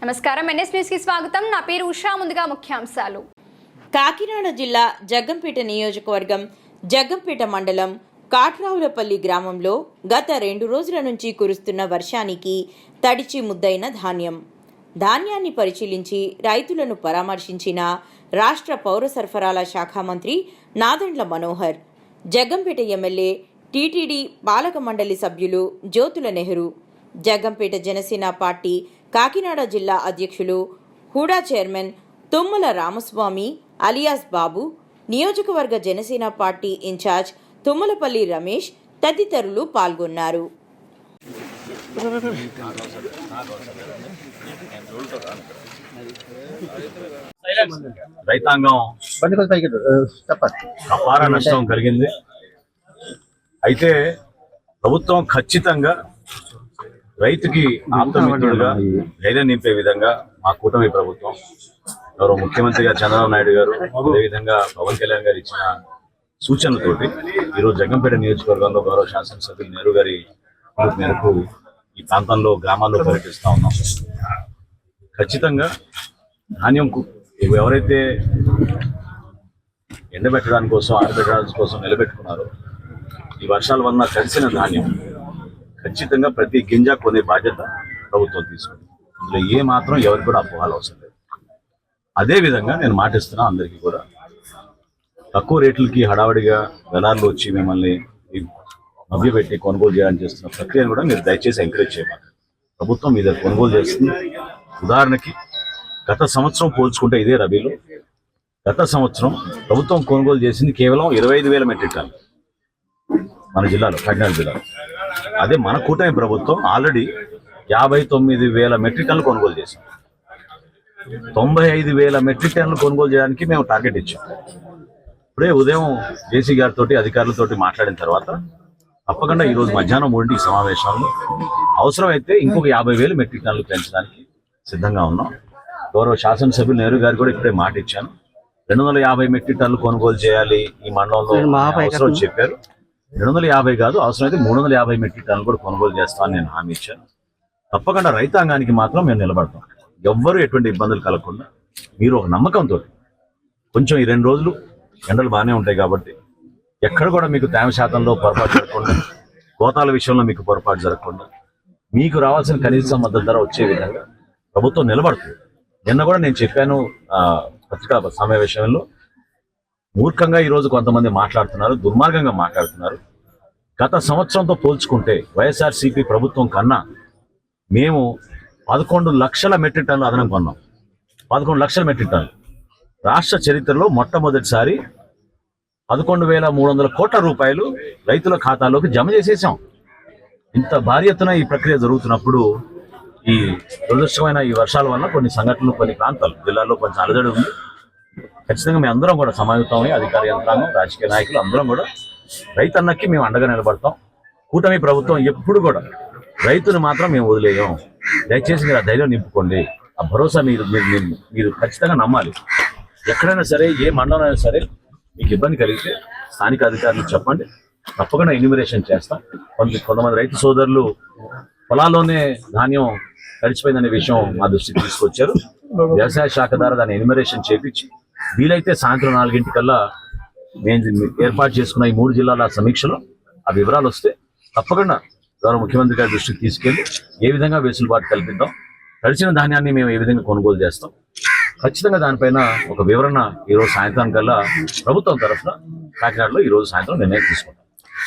నమస్కారం, NS news కి స్వాగతం. నా పేరు ఉషా. ముందుగా ముఖ్యాంశాలు. కాకినాడ జిల్లా జగ్గంపేట నియోజకవర్గం జగ్గంపేట మండలం కాట్రావులపల్లి గ్రామంలో గత 2 రోజుల నుంచి కురుస్తున్న వర్షానికి తడిచి ముద్దైన ధాన్యాన్ని పరిశీలించి రైతులను పరామర్శించిన రాష్ట్ర పౌర సరఫరాల శాఖ మంత్రి నాదెండ్ల మనోహర్, జగ్గంపేట ఎమ్మెల్యే టీటీడీ పాలక మండలి సభ్యులు జ్యోతుల నెహ్రూ, జగ్గంపేట జనసేన పార్టీ కాకినాడ జిల్లా అధ్యక్షులు హూడా చైర్మన్ తుమ్మల రామస్వామి అలియాస్ బాబు, నియోజకవర్గ జనసేన పార్టీ ఇన్ఛార్జ్ తుమ్మలపల్లి రమేష్ తదితరులు పాల్గొన్నారు. రైతాంగం అపార నష్టం కలిగింది. అయితే ప్రభుత్వం ఖచ్చితంగా రైతుకి ఆప్తమిత్రుడుగా ధైర్యం నింపే విధంగా మా కూటమి ప్రభుత్వం, గౌరవ ముఖ్యమంత్రి గారు చంద్రబాబు నాయుడు గారు, అదేవిధంగా పవన్ కళ్యాణ్ గారు ఇచ్చిన సూచనలతోటి ఈరోజు జగ్గంపేట నియోజకవర్గంలో గౌరవ శాసనసభ్యులు నెహ్రూ గారి మేరకు ఈ ప్రాంతంలో గ్రామాల్లో పర్యటిస్తూ ఉన్నాం. ఖచ్చితంగా ధాన్యం ఎవరైతే ఎండబెట్టడానికి కోసం, ఆరబెట్టడానికి కోసం నిలబెట్టుకున్నారో ఈ వర్షాల వలన తడిసిన ధాన్యం ఖచ్చితంగా ప్రతి గింజ కొనే బాధ్యత ప్రభుత్వం తీసుకుంది. ఇందులో ఏ మాత్రం ఎవరికి కూడా అపోహాలు అవసరం లేదు. అదేవిధంగా నేను మాటిస్తున్నా, అందరికీ కూడా తక్కువ రేట్లకి హడావడిగా దళారులు వచ్చి మిమ్మల్ని మభ్యపెట్టి కొనుగోలు చేయాలని చేస్తున్న ప్రక్రియను కూడా మీరు దయచేసి ఎంకరేజ్ చేయమాట. ప్రభుత్వం మీద కొనుగోలు చేస్తుంది. ఉదాహరణకి గత సంవత్సరం పోల్చుకుంటే ఇదే రబీలో గత సంవత్సరం ప్రభుత్వం కొనుగోలు చేసింది కేవలం 25,000 మెట్రిక్ టన్ను మన జిల్లాలో, కాకినాడ జిల్లాలో. అదే మన కూటమి ప్రభుత్వం ఆల్రెడీ 59,000 మెట్రిక్ టన్నులు కొనుగోలు చేశాం. 95,000 మెట్రిక్ టన్నులు కొనుగోలు చేయడానికి మేము టార్గెట్ ఇచ్చాం. ఇప్పుడే ఉదయం జేసీ గారితో అధికారులతో మాట్లాడిన తర్వాత తప్పకుండా ఈరోజు మధ్యాహ్నం 3 సమావేశంలో అవసరమైతే ఇంకొక 50,000 మెట్రిక్ టన్నులు పెంచడానికి సిద్ధంగా ఉన్నాం. గౌరవ శాసనసభ్యులు నెహ్రూ గారు కూడా ఇప్పుడే మాట ఇచ్చాను. 250 మెట్రిక్ టన్నులు కొనుగోలు చేయాలి ఈ మండలంలో అవసరం చెప్పారు. 250 కాదు, అవసరమైతే 350 మెట్రిక్ టన్నులు కూడా కొనుగోలు చేస్తామని నేను హామీ ఇచ్చాను. తప్పకుండా రైతాంగానికి మాత్రం మేము నిలబడతాం. ఎవ్వరూ ఎటువంటి ఇబ్బందులు కలగకుండా మీరు ఒక నమ్మకంతో కొంచెం ఈ 2 రోజులు ఎండలు బాగానే ఉంటాయి కాబట్టి ఎక్కడ కూడా మీకు తేమ శాతంలో పొరపాటు జరగకుండా, కోతాల విషయంలో మీకు పొరపాటు జరగకుండా మీకు రావాల్సిన కనీస మద్దతు ధర వచ్చే విధంగా ప్రభుత్వం నిలబడుతుంది. నిన్న కూడా నేను చెప్పాను పత్రికా సమావేశంలో, మూర్ఖంగా ఈరోజు కొంతమంది మాట్లాడుతున్నారు, దుర్మార్గంగా మాట్లాడుతున్నారు. గత సంవత్సరంతో పోల్చుకుంటే వైఎస్ఆర్సీపీ ప్రభుత్వం కన్నా మేము 11 లక్షల మెట్రిక్ టన్నులు అదనం కొన్నాం. 11 లక్షల మెట్రిక్ టన్నులు. రాష్ట్ర చరిత్రలో మొట్టమొదటిసారి 11,300 కోట్ల రూపాయలు రైతుల ఖాతాలోకి జమ చేసేసాం. ఇంత భారీ ఎత్తున ఈ ప్రక్రియ జరుగుతున్నప్పుడు ఈ దురదృష్టమైన ఈ వర్షాల వల్ల కొన్ని సంఘటనలు, కొన్ని ప్రాంతాలు జిల్లాలో కొంచెం అలజడి ఉంది. ఖచ్చితంగా మేము అందరం కూడా సమాయత్తమై అధికార యంత్రాంగం, రాజకీయ నాయకులు అందరం కూడా రైతన్నకి మేము అండగా నిలబడతాం. కూటమి ప్రభుత్వం ఎప్పుడు కూడా రైతును మాత్రం మేము వదిలేయం. దయచేసి మీరు ఆ ధైర్యం నింపుకోండి. ఆ భరోసా మీరు ఖచ్చితంగా నమ్మాలి. ఎక్కడైనా సరే, ఏ మండలం అయినా సరే మీకు ఇబ్బంది కలిగితే స్థానిక అధికారులు చెప్పండి, తప్పకుండా ఎన్యూమరేషన్ చేస్తాం. కొంతమంది రైతు సోదరులు పొలాల్లోనే ధాన్యం తడిచిపోయిందనే విషయం మా దృష్టికి తీసుకొచ్చారు. వ్యవసాయ శాఖ ద్వారా దాన్ని ఎన్యూమరేషన్ చేపించి వీలైతే సాయంత్రం 4 గంటలకల్లా మేము ఏర్పాటు చేసుకున్న ఈ 3 జిల్లాల సమీక్షలో ఆ వివరాలు వస్తే తప్పకుండా గౌరవ ముఖ్యమంత్రి గారి దృష్టికి తీసుకెళ్లి ఏ విధంగా వెసులుబాటు కల్పిద్దాం, తడిచిన ధాన్యాన్ని మేము ఏ విధంగా కొనుగోలు చేస్తాం, ఖచ్చితంగా దానిపైన ఒక వివరణ ఈరోజు సాయంత్రం కల్లా ప్రభుత్వం తరఫున కాకినాడలో ఈరోజు సాయంత్రం నిర్ణయం తీసుకుంటాం.